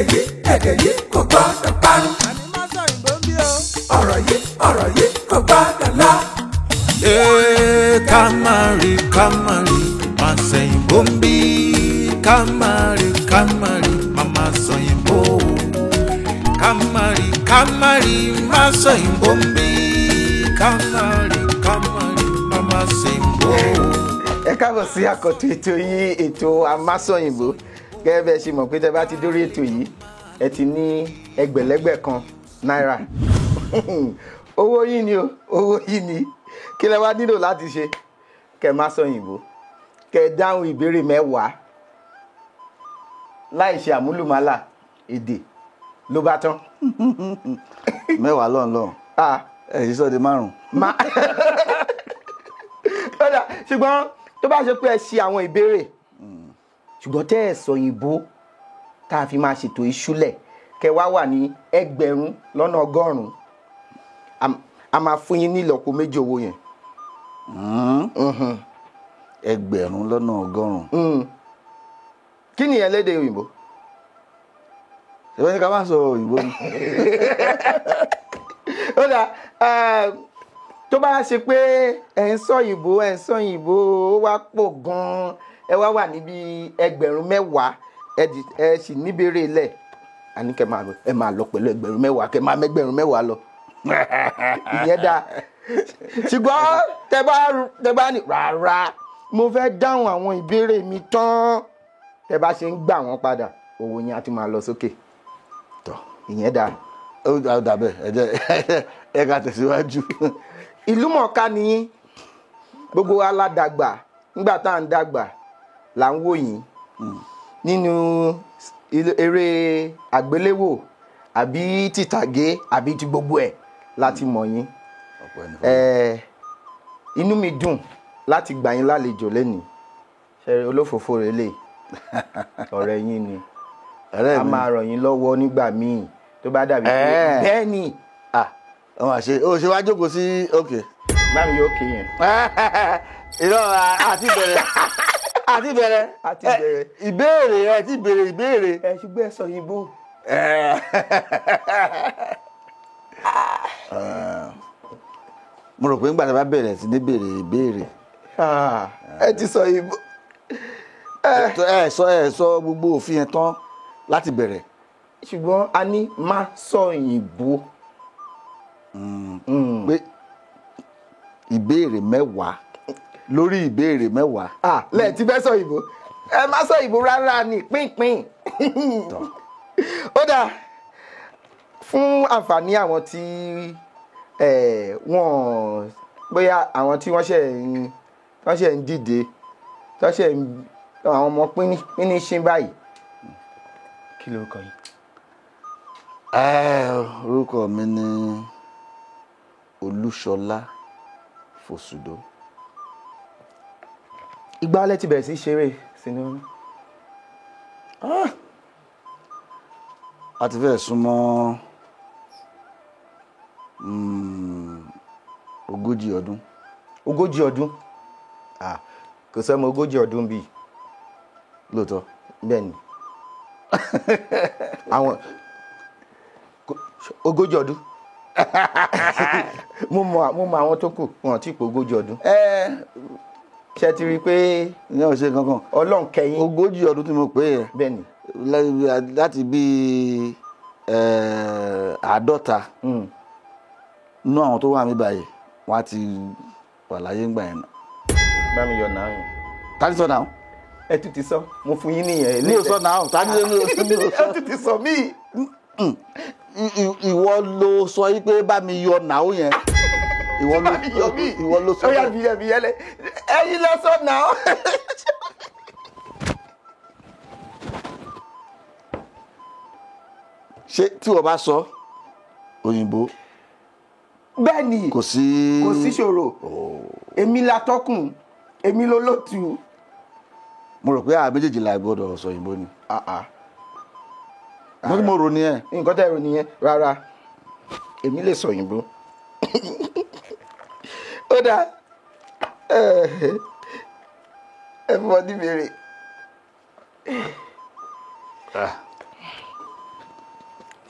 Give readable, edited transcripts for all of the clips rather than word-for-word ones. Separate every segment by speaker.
Speaker 1: èdè yìí kò gbọ́dọ̀ parun.
Speaker 2: àní má sọ ìbò ń bí o.
Speaker 1: ọ̀rọ̀ yìí kò gbọ́dọ̀ lọ.
Speaker 3: Kamari, máa sẹ́yìn bó ń bí. Kamari, mama sẹ́yìn bó. Kamari, máa sẹ́yìn bó ń bí. Kamari, mama sẹ́yìn bó.
Speaker 4: Ẹ káàbọ̀ sí àkọ́tún ètò yìí, ètò Amásọ̀yìnbó. Gẹ́gẹ́ bẹ́ẹ̀ ṣe mọ̀ pé tẹ́ bá ti dórí ètò yìí ẹ ti ní ẹgbẹ̀lẹ́gbẹ̀ kan náírà. Owó yìí ni o, owó yìí ni. Kí lẹ wá nílò láti ṣe? Kẹ́ má sọ̀yìnbó, kẹ́ dáhùn ìbéèrè 10 láì ṣe àmúlùmálà èdè ló bá tán.
Speaker 5: 10 lọ́nlọ́n ẹ̀yìn sọ́de 5.
Speaker 4: Ṣùgbọ́n tó bá ṣe pé ẹ ṣe àwọn ìbéèrè ṣùgbọ́n tẹ́ ẹ sọ̀yìnbó tá a fi máa ṣètò ìṣúlẹ̀ kẹ́ wá wà ní 1,100 a máa fún yín ní ìlọ́po méjì owó yẹn.
Speaker 5: 1,100.
Speaker 4: Kí ni ẹlẹ́dẹ̀ òyìnbó?
Speaker 5: ṣé wọ́n ní ká má sọ òyìnbó ni.
Speaker 4: Ó dà tó bá ṣe pé ẹ̀ ń sọ òyìnbó ó wá pọ̀ gan-an ẹ wá wà níbi 10,000 ẹ sì níbèrè lẹ̀ àní kẹ́ ẹ máa lọ pẹ̀lú 10,000 kẹ́ máa mẹ́gbẹ̀rún 10 lọ. Ìyẹn dáa. Ṣùgbọ́n tẹ́ bá ní rárá mo fẹ́ dáhùn àwọn ìbéèrè mi tán tẹ́ bá ṣe ń gbà wọ́n padà owó yẹn á ti máa lọ sókè. Tọ́ ìyẹn dáa.
Speaker 5: Ó dàbẹ̀ ẹ ká tẹ̀síwájú.
Speaker 4: Ìlúmọ̀ọ́ká ni yín, gbogbo wa la dàgbà nígbà tá à ń dàgbà là ń wò yín nínú eré àgbéléwò àbí tìtàgé àbí ti gbogbo ẹ̀ láti mọ̀ yín. Inú mi dùn láti gbà yín lálejò lẹ́nìí. Ṣẹ̀rí olófòfò rẹ̀ lè ọ̀rẹ́ yín ni a máa ràn yín lọ́wọ́ nígbà míì tó bá dàbí pé bẹ́ẹ̀ ni.
Speaker 5: Ọmọ àṣẹ ó ṣe wá jókòó sí òkè.
Speaker 4: Bámi yóò kí yẹn.
Speaker 5: Irọ́ àti bẹ̀rẹ̀. Ìbéèrè ẹ ti béèrè ìbéèrè.
Speaker 4: Ẹ ṣùgbọ́n ẹ sọ òyìnbó.
Speaker 5: Mo rò pé nígbà tí a bá bẹ̀rẹ̀ sí ní béèrè ìbéèrè.
Speaker 4: Ẹ ti sọ òyìnbó.
Speaker 5: Ẹ sọ gbogbo òfin yẹn tán láti bẹ̀rẹ̀.
Speaker 4: Ṣùgbọ́n a ní má sọ òyìnbó.
Speaker 5: Pé ìbéèrè 10 lórí ìbéèrè 10.
Speaker 4: Lẹ́ẹ̀ tí fẹ́ sọ òyìnbó ẹ má sọ òyìnbó rárá ní pínpín. Ó dáa fún àǹfààní àwọn tí wọ́n bóyá àwọn tí wọ́n ṣe ń dìde àwọn ọmọ pínní ṣín báyìí. Kí lórúkọ yìí?
Speaker 5: Orúkọ mi ni Olúṣọlá Fòsùdó.
Speaker 4: Ìgbà alẹ́ ti bẹ̀rẹ̀ sí ṣeré sinimá.
Speaker 5: A ti fẹ́ súnmọ́ 40 ọdún.
Speaker 4: 40 ọdún? Kò sọ́mọ 40 ọdún bíi.
Speaker 5: Lóòótọ́.
Speaker 4: Bẹ́ẹ̀ ni. Àwọn 40 ọdún. Mo mọ àwọn tó kù wọn tí pé 40 ọdún. Ṣé ti rí i pé
Speaker 5: ìyẹn ò ṣe kankan.
Speaker 4: Ọlọ́run kẹ́yìn.
Speaker 5: 40 ọdún tí mo pè é.
Speaker 4: Bẹ́ẹ̀ ni.
Speaker 5: Láti bí 50 nú àwọn tó wà mí báyìí wọ́n á ti wà láyé ńgbà yẹn.
Speaker 4: Bá mi yọ náà yẹn.
Speaker 5: Tani sọ náà?
Speaker 4: Ẹ tún ti sọ mo fún yín nìyẹn.
Speaker 5: Mi ò sọ náà. Tani mi ò sọ.
Speaker 4: Ẹ tún ti sọ mí.
Speaker 5: Ìwọ ló sọ yí pé bá mi yọ náà yẹn. Ìwọ ló sọ.
Speaker 4: Ó yà bí yẹlẹ ẹ̀yin lọ sọ náà.
Speaker 5: Ṣé tí wọ́n bá sọ òyìnbó?
Speaker 4: Bẹ́ẹ̀ ni.
Speaker 5: Kò sí
Speaker 4: ṣòro. Èmi la tọ́kùn, èmi ló lótú.
Speaker 5: Mo rò pé méjèèjì la gbọ́dọ̀ sọ òyìnbó ni. Mo rò ní ẹ.
Speaker 4: Nǹkan tẹ́ rò nìyẹn rárá. Èmi lè sọ òyìnbó. Ó dáa. Ẹ fọ́ ní bèrè.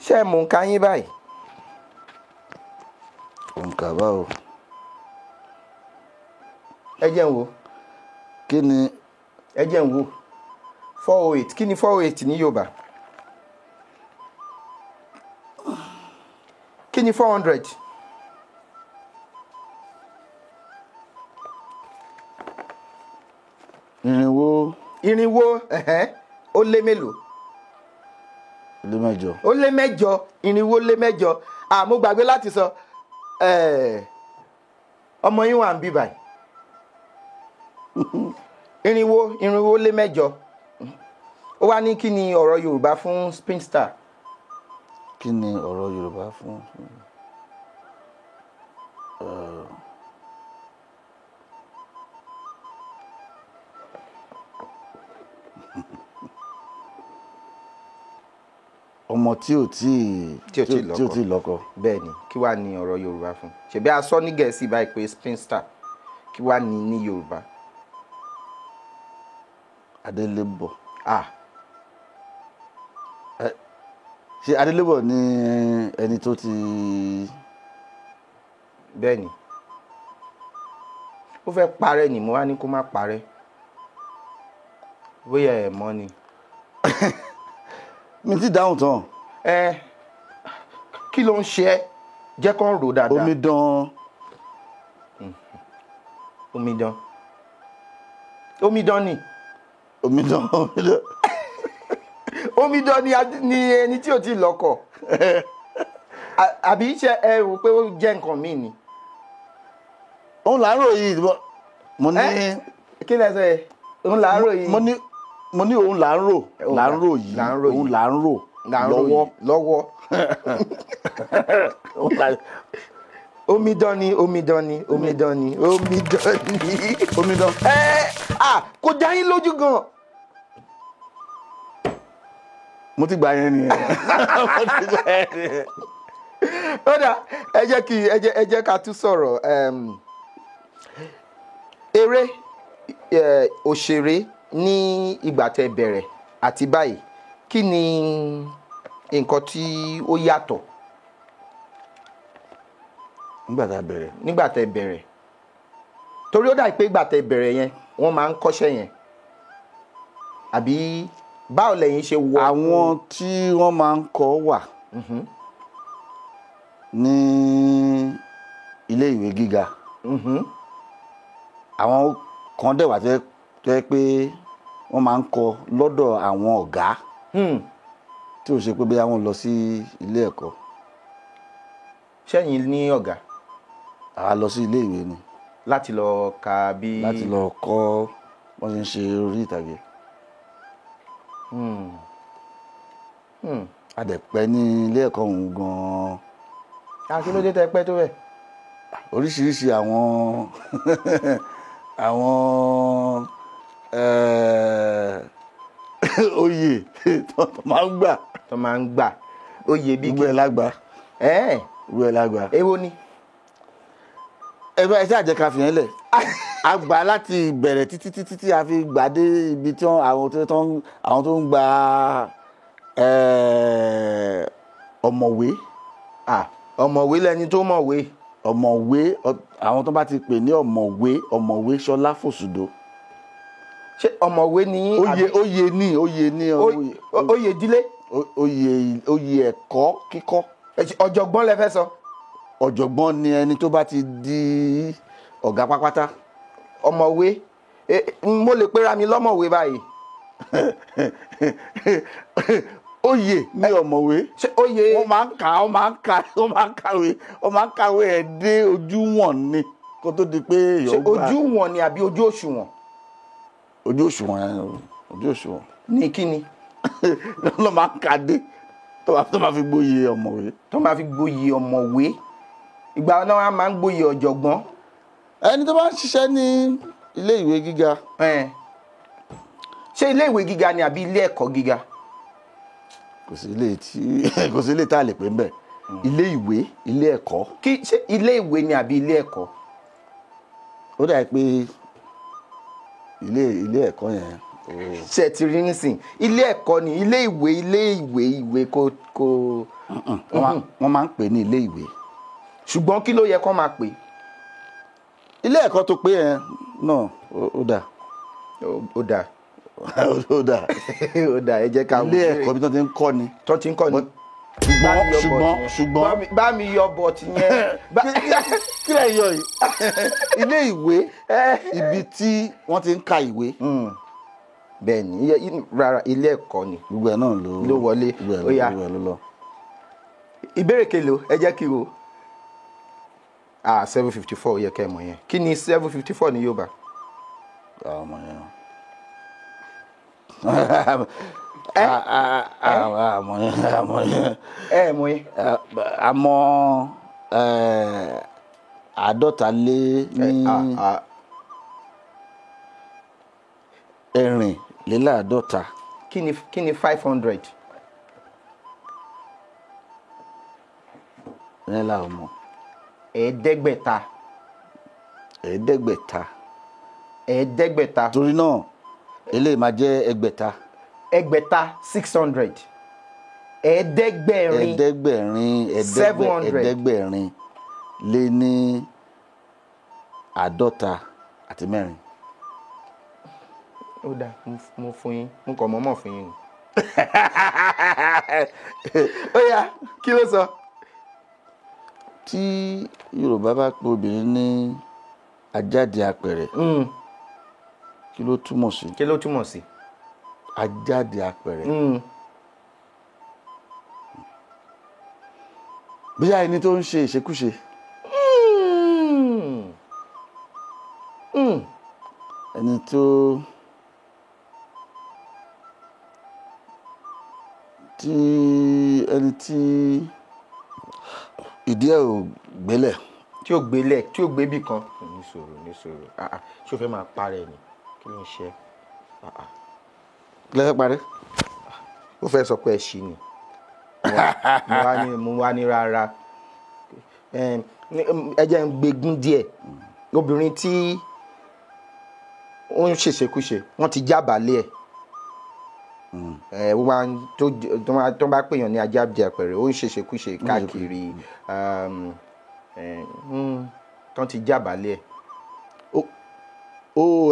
Speaker 4: ṣé mò ń ka yín báyìí.
Speaker 5: òǹkà báwo.
Speaker 4: ẹ jẹ́ n wò.
Speaker 5: kí ni.
Speaker 4: ẹ jẹ́ n wò 408 kí ni 408 ní Yorùbá. kí ni 400. irinwó ó lé mélòó.
Speaker 5: lé mẹ́jọ.
Speaker 4: ó lé mẹ́jọ irinwó lé mẹ́jọ mo gbàgbé láti sọ ọmọ yín wà ń bí báyìí. irinwó lé mẹ́jọ ó wá ní kí ni ọ̀rọ̀ Yorùbá fún spinster.
Speaker 5: kí ni ọ̀rọ̀ Yorùbá fún. ọmọ tí ò tí lọ́kọ.
Speaker 4: bẹ́ẹ̀ ni kí wàá ní ọ̀rọ̀ Yorùbá fún ṣebí a sọ ní Gẹ̀ẹ́sì báyìí pé spinster kí wàá ní Yorùbá.
Speaker 5: Adélébọ̀. ṣé Adélébọ̀ ni ẹni tó ti.
Speaker 4: bẹ́ẹ̀ ni ó fẹ́ parẹ́ ni mo wá ní kó má parẹ́ bóyá ẹ̀ mọ̀ ni.
Speaker 5: mi ti dáhùn tán.
Speaker 4: kí ló ń ṣe ẹ́ jẹ́ kó ń rò dáadáa.
Speaker 5: omidan.
Speaker 4: omidan ni. omidan ni ẹni tí ò tí lọ́kọ. àbí ṣe ẹ rò pé ó jẹ́ nǹkan míì ni.
Speaker 5: òun là ń rò yìí mo ní.
Speaker 4: kí lẹ sọ yẹ òun là ń rò yìí.
Speaker 5: mo ní òun là ń rò yìí òun là ń rò lọ́wọ́.
Speaker 4: omidan ni. kò já yín lójú gan.
Speaker 5: mo ti gbà yẹn nìyẹn.
Speaker 4: ó dà ẹ jẹ́ ká tún sọ̀rọ̀ eré òṣèré ní ìgbà tẹ́ bẹ̀rẹ̀ àti báyìí kí ni nǹkan tí ó yàtọ̀. nígbà tẹ́ bẹ̀rẹ̀ torí ó dà pé ìgbà tẹ́ bẹ̀rẹ̀ yẹn wọ́n máa ń kọ́ṣẹ́ yẹn àbí báwo lẹ̀yin ṣe wọ.
Speaker 5: àwọn tí wọ́n máa ń kọ́ wà ní ilé ìwé gíga àwọn kan dẹ̀ wà tẹ́ pé wọ́n máa ń kọ́ lọ́dọ̀ àwọn ọ̀gá tí ò ṣe pé bóyá wọ́n lọ sí ilé ẹ̀kọ́.
Speaker 4: ṣẹ́yìn ní ọ̀gá.
Speaker 5: àwa lọ sí ilé ìwé ni.
Speaker 4: láti lọ ka bí.
Speaker 5: láti lọ kọ́ wọ́n ṣe ń ṣe orí ìtàgé. a dẹ̀ pẹ́ ní ilé ẹ̀kọ́ ọ̀hún gan-an.
Speaker 4: kí ló dé tẹ́ pẹ́ tó bẹ̀.
Speaker 5: oríṣiríṣi àwọn oyè tó máa ń gbà. oyè bí
Speaker 4: gbogbo ẹ̀ lágbà.
Speaker 5: gbogbo ẹ̀ lágbà.
Speaker 4: èwo ni.
Speaker 5: ẹ bá ẹ ṣáà jẹ́ ká fi yẹn lẹ̀. a gbà láti bẹ̀rẹ̀ títí tí a fi gbà dé ibi tí àwọn tó ń gba ọ̀mọ̀wé.
Speaker 4: ọ̀mọ̀wé lẹni tó mọ̀wé.
Speaker 5: ọ̀mọ̀wé àwọn tó bá ti pè ní ọ̀mọ̀wé Ṣọlá Fòsùdó.
Speaker 4: ṣé ọ̀mọ̀wé ni.
Speaker 5: oyè ní.
Speaker 4: oyè ìdílé.
Speaker 5: oyè ẹ̀kọ́ kíkọ́.
Speaker 4: ọ̀jọ̀gbọ́n lẹ fẹ́ sọ.
Speaker 5: ọ̀jọ̀gbọ́n ni ẹni tó bá ti di ọ̀gá pápátá.
Speaker 4: ọ̀mọ̀wé mo lè pera mi lọ́mọ̀wé báyìí.
Speaker 5: oyè ní ọ̀mọ̀wé.
Speaker 4: ṣé oyè.
Speaker 5: wọ́n máa ń kàwé ẹ̀ dé ojú wọn ni kó tó di pé
Speaker 4: ṣé ojú wọn ni àbí ojú òṣùwọ̀n.
Speaker 5: ojú òṣùwọ̀n.
Speaker 4: ní kíni.
Speaker 5: ló máa ń kà dé tó máa fi gbóyè ọ̀mọ̀wé.
Speaker 4: tó máa fi gbóyè ọ̀mọ̀wé ìgbà náà máa ń gbóyè ọ̀jọ̀gbọ́n.
Speaker 5: ẹni tó bá ń ṣiṣẹ́ ní ilé ìwé gíga.
Speaker 4: ṣé ilé ìwé gíga ni àbí ilé ẹ̀kọ́ gíga.
Speaker 5: kò sí ilé tá a lè pè ń bẹ̀. ilé ìwé ilé ẹ̀kọ́.
Speaker 4: ṣé ilé ìwé ni àbí ilé ẹ̀kọ́.
Speaker 5: ó dà pé ilé ẹ̀kọ́ yẹn
Speaker 4: ṣe ti rí nísìn ilé ẹ̀kọ́ ni ilé ìwé kò
Speaker 5: wọ́n máa ń pè ní ilé ìwé.
Speaker 4: ṣùgbọ́n kí ló yẹ kó máa pè.
Speaker 5: ilé ẹ̀kọ́ tó pé yẹn náà ó dà.
Speaker 4: ó dà
Speaker 5: ó dà.
Speaker 4: ó dà ẹ jẹ́ ká wò.
Speaker 5: ilé ẹ̀kọ́ bí wọ́n ti ń kọ́ ni.
Speaker 4: tó ti ń kọ́ ni.
Speaker 5: ṣùgbọ́n
Speaker 4: bá mi yọ bọ̀tì yẹn.
Speaker 5: kí lè yọ yìí. ilé ìwé ibi tí wọ́n ti ń ka ìwé.
Speaker 4: bẹ́ẹ̀ ni rárá ilé ẹ̀kọ́ ni.
Speaker 5: gbogbo ẹ̀ náà
Speaker 4: ló wọlé.
Speaker 5: gbogbo ẹ̀ ló lọ.
Speaker 4: ìbéèrè kelo ẹ jẹ́ kí o. 754 yẹ kẹ́ ẹ mọ̀ yẹn kí ni 754 ní Yorùbá.
Speaker 5: ọmọ yẹn.
Speaker 4: mọ̀ yẹn.
Speaker 5: àmọ́ àádọ́ta lé ní ẹ̀rìnléláàádọ́ta.
Speaker 4: kí ni 500.
Speaker 5: nílà ọmọ.
Speaker 4: ẹ̀ẹ́dẹ́gbẹ̀ta.
Speaker 5: torí náà eléyìí máa jẹ́ ẹgbẹ̀ta.
Speaker 4: 600.
Speaker 5: ẹ̀ẹ́dẹ́gbẹ̀rin lé ní àádọ́ta àti mẹ́rin.
Speaker 4: ó dáa mo fún yín mo kàn mọ́mọ́ fún yín. ó yá kí ló sọ.
Speaker 5: tí Yorùbá bá pe obìnrin ní ajáde apẹ̀rẹ̀ kí ló túmọ̀ sí. ajáde apẹ̀rẹ̀. bóyá ẹni tó ń ṣe ìṣekúṣe. ẹni tí ìdí ẹ̀ ò gbélẹ̀.
Speaker 4: tí ò gbébì kan. níṣòro ṣé o fẹ́ máa parẹ́ ni kí ló ń ṣe.
Speaker 5: kí ló fẹ́ parẹ́.
Speaker 4: ó fẹ́ sọ pé ẹ ṣì ni mo wá ní rárá. ẹ jẹ́ ń gbégún díẹ̀ obìnrin tí ó ń ṣèṣekúṣe wọ́n ti jábàálẹ̀ ẹ̀ tó bá pèèyàn ní ajáde apẹ̀rẹ̀ ó ń ṣèṣekúṣe káàkiri tó ti jábàálẹ̀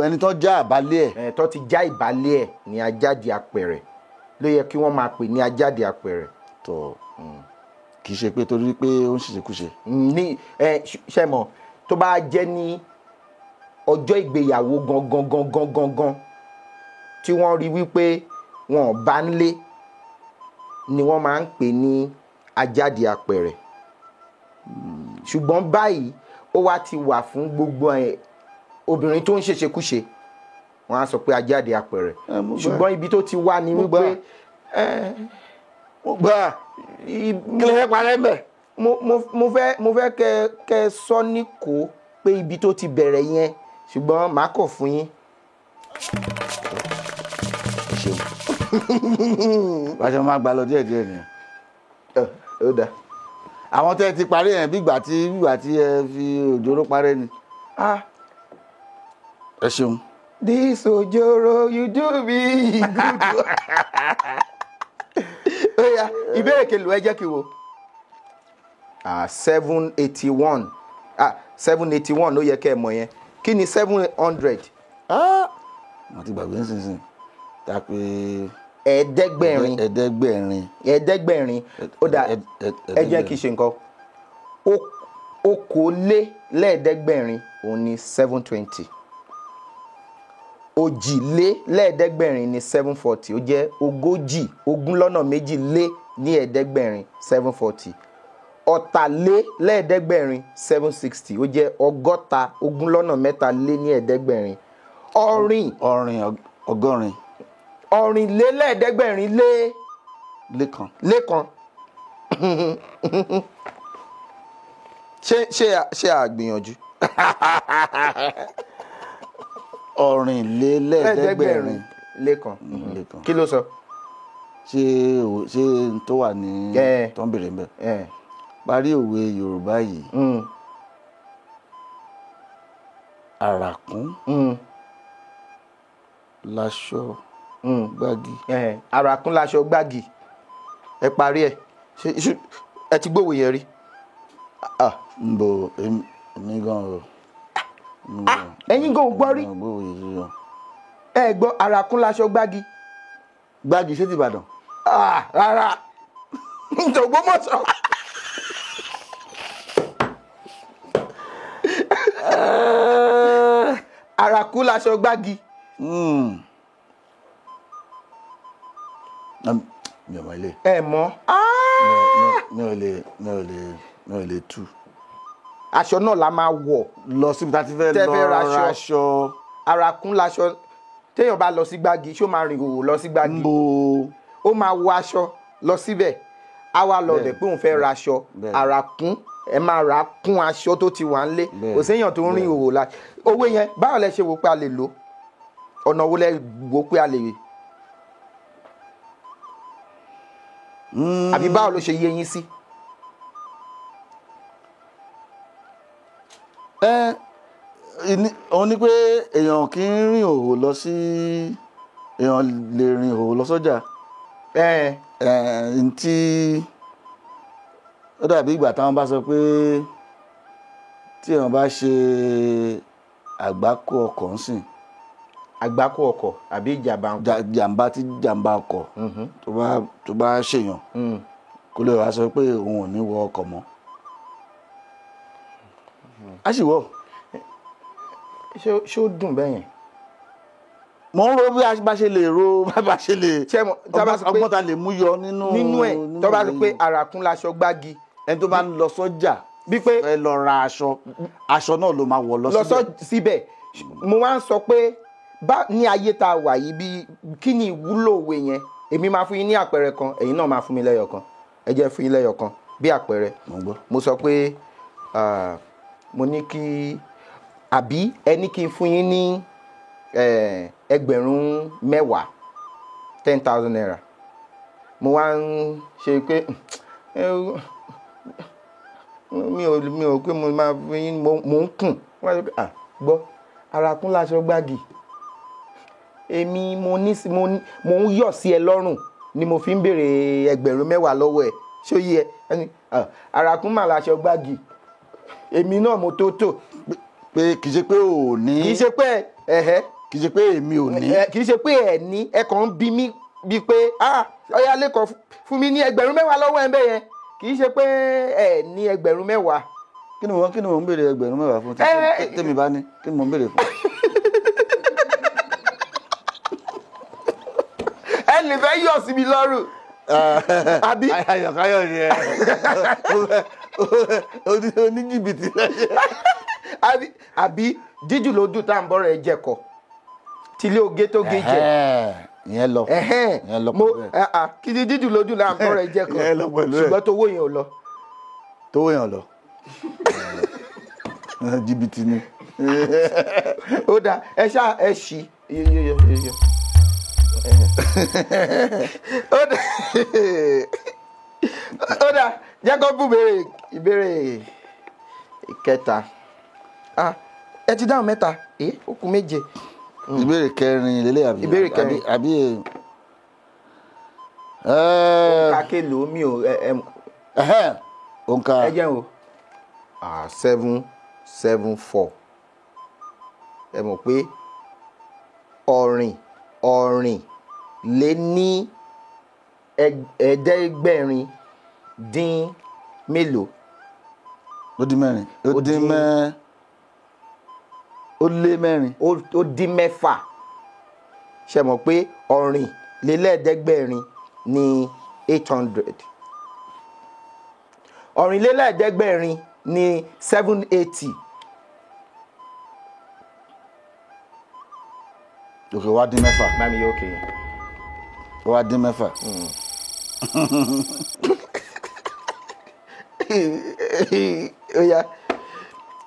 Speaker 5: ẹni tó já àbálẹ̀ ẹ̀.
Speaker 4: tó ti já ìbálẹ̀ ẹ̀ ní ajáde apẹ̀rẹ̀ ló yẹ kí wọ́n máa pè ní ajáde apẹ̀rẹ̀.
Speaker 5: tó kì í ṣe pé torí pé ó ń ṣèṣekúṣe.
Speaker 4: ní ṣe mọ̀ tó bá jẹ́ ní ọjọ́ ìgbéyàwó gangan tí wọ́n rí wípé wọn ò bá ń lé ni wọ́n máa ń pè ní ajáde apẹ̀rẹ̀. ṣùgbọ́n báyìí ó wá ti wà fún gbogbo obìnrin tó ń ṣèṣekúṣe wọ́n á sọ pé ajáde apẹ̀rẹ̀. ṣùgbọ́n ibi tó ti wá ni wípé
Speaker 5: mo gbà kí ló fẹ́ parẹ́ mbẹ̀.
Speaker 4: mo fẹ́ kẹ́ sọ ní kó pé ibi tó ti bẹ̀rẹ̀ yẹn ṣùgbọ́n màá kọ̀ fún yín.
Speaker 5: bá a ṣe máa gbà lọ díẹ̀díẹ̀ nìyẹn.
Speaker 4: ó dáa.
Speaker 5: àwọn tẹ́ ẹ ti parí yẹn bí ìgbà tí ẹ fi òjòrò parẹ́ ni. ẹ ṣeun.
Speaker 4: This ojoro you do me good. ó yá ìbéèrè kelo ẹ jẹ́ kí wo. 781 781 ló yẹ kẹ́ ẹ mọ̀ yẹn kí ni 700.
Speaker 5: wọ́n ti gbàgbé nísinsìnyí ta pé.
Speaker 4: ẹ̀ẹ́dẹ́gbẹ̀rin ó dà ẹ jẹ́ kí n ṣe nǹkan okòólélẹ́ẹ̀ẹ́dẹ́gbẹ̀rin òun ni 720 òjìlélẹ́ẹ̀ẹ́dẹ́gbẹ̀rin ni 740 ó jẹ́ ogún lọ́nà méjì lé ní ẹ̀ẹ́dẹ́gbẹ̀rin 740 ọ̀tàlélẹ́ẹ̀ẹ́dẹ́gbẹ̀rin 760 ó jẹ́ ogún lọ́nà mẹ́ta lé ní ẹ̀ẹ́dẹ́gbẹ̀rin
Speaker 5: ọgọ́rin
Speaker 4: ọ̀rìnlélẹ́ẹ̀ẹ́dẹ́gbẹ̀rin lẹ́kan ṣé àgbìyànjú.
Speaker 5: ọ̀rìnlélẹ́ẹ̀ẹ́dẹ́gbẹ̀rin
Speaker 4: lẹ́kan kí ló sọ.
Speaker 5: ṣé tó wà ní tó ń bèrè ń bẹ̀. parí òwe Yorùbá yìí. àràkún láṣọ gbági.
Speaker 4: àràkún láṣọ gbági ẹ parí ẹ ẹ ti gbówó yẹn rí.
Speaker 5: ń bọ èmi gan o.
Speaker 4: ẹ̀yin gan ò gbọ́ rí ẹ gbọ́ àràkún láṣọ gbági.
Speaker 5: gbági ṣé ti Ìbàdàn.
Speaker 4: rárá Ògbómọ̀ṣọ́. àràkún láṣọ gbági.
Speaker 5: mi ò mọ ilé.
Speaker 4: ẹ mọ̀.
Speaker 5: mi ò lè tú.
Speaker 4: aṣọ náà la máa wọ̀
Speaker 5: lọ síbi tá a ti fẹ́ lọ raṣọ.
Speaker 4: àràkún láṣọ téèyàn bá lọ sí gbági ṣó máa rìn òwò lọ sí gbági. ó máa wọ aṣọ lọ síbẹ̀ á wá lọ bẹ̀ pé òun fẹ́ raṣọ àràkún ẹ máa rà á kún aṣọ tó ti wà ńlé kò séèyàn tó ń rìn òwò la owó yẹn báwo lẹ ṣe wò pé a lè lò ọ̀nà wo lẹ wò pé a lè àbí báwo ló ṣe yé yín sí.
Speaker 5: òun ni pé èèyàn kì í rìn òwò lọ sí èèyàn lè rìn òwò lọ sọ́jà. Ntí ó dàbí ìgbà táwọn bá sọ pé tí èèyàn bá ṣe àgbákò ọkọ̀ ń sìn.
Speaker 4: àgbákò ọkọ̀ àbí
Speaker 5: jàǹbá tí jàǹbá ọkọ̀ tó bá ṣèyàn kó lè wá sọ pé òun ò ní wọ ọkọ̀ mọ́. a sì wọ̀.
Speaker 4: ṣé ó dùn bẹ́ẹ̀ yẹn.
Speaker 5: mo ń ro bí a bá ṣe lè bá ṣe lè ọgbọ́n ta lè mú yọ nínú
Speaker 4: ẹ̀ tó bá rí pé àràkún láṣọ gbági.
Speaker 5: ẹni tó bá ń lọ sọ́jà
Speaker 4: bí pé
Speaker 5: ẹ lọ ra aṣọ náà ló máa wọ̀ lọ
Speaker 4: síbẹ̀. mo wá ń sọ pé ní ayé tá a wà yìí bí kí ni ìwúlò òwe yẹn èmi máa fún yín ní àpẹẹrẹ kan ẹ̀yin náà máa fún mi lẹ́yọ̀ kan ẹ jẹ́ fún yín lẹ́yọ̀ kan bí àpẹẹrẹ. mo sọ pé mo ní kí àbí ẹni kí n fún yín ní ẹgbẹ̀rún 10,000 10,000 naira mo wá ń ṣe pé mi ò pé mo máa fún yín mo ń kùn wọ́n ṣe pé gbọ́ àràkún láṣọ gbági èmi mo ń yọ̀ sí ẹ lọ́rùn ni mo fi ń béèrè ẹgbẹ̀rún 10,000 lọ́wọ́ ẹ̀ ṣó yẹ ẹni àràkún mà láṣọ gbági èmi náà mo tó
Speaker 5: pé kì í ṣe pé ò ní.
Speaker 4: kì í ṣe pé
Speaker 5: kì í ṣe pé èmi ò ní.
Speaker 4: kì í ṣe pé ẹ ní ẹ kàn ń bí mi bíi pé ọyá lẹ́kọ̀ọ́ fún mi ní ẹgbẹ̀rún 10,000 lọ́wọ́ ẹ̀ ń bẹ̀ yẹn kì í ṣe pé ẹ ní ẹgbẹ̀rún 10,000.
Speaker 5: kí ni mo ń béèrè ẹgbẹ̀rún 10,000 fún tèmi bá ní kí ni mo ń béèrè fún.
Speaker 4: ẹ lè fẹ́ yọ̀ sí mi lọ́rùn. àbí
Speaker 5: ayọ̀káyọ̀ ni ẹ oníjìbìtì lẹ́yìn.
Speaker 4: àbí jíjù ló dùn tá à ń bọ̀rọ̀ ẹ jẹ̀kọ̀ tílé oge tó gé jẹ.
Speaker 5: ìyẹn lọ
Speaker 4: pẹ̀lú ẹ̀. kí ni jíjù ló dùn tá à ń bọ̀rọ̀ ẹ jẹ̀kọ̀ ṣùgbọ́n tówó yẹn ò lọ.
Speaker 5: tówó yẹn ò lọ jìbìtì ni.
Speaker 4: ó dáa ẹ ṣá ẹ ṣí ó dáa jẹ́ kó bú ìbéèrè ìkẹta ẹ ti dáhùn mẹ́ta ó kù méje.
Speaker 5: ìbéèrè kẹrin lélẹ̀ àbí
Speaker 4: ìbéèrè kẹrin
Speaker 5: àbí
Speaker 4: òǹkà kélòó mi ò
Speaker 5: òǹkà
Speaker 4: ẹ jẹ́ o 774 ẹ mọ̀ pé ọ̀rìn lé ní ẹ̀ẹ́dẹ́gbẹ̀rin dín mélòó.
Speaker 5: ó dín mẹ́rin ó dín ó lé mẹ́rin
Speaker 4: ó dín mẹ́fà ṣe mọ̀ pé ọ̀rìn lé lẹ́ẹ̀ẹ́dẹ́gbẹ̀rin ní 800 ọ̀rìn lé lẹ́ẹ̀ẹ́dẹ́gbẹ̀rin ní 780.
Speaker 5: òkè wá dín mẹ́fà.
Speaker 4: mami yóò kéye.
Speaker 5: wá dín mẹ́fà.
Speaker 4: ó yá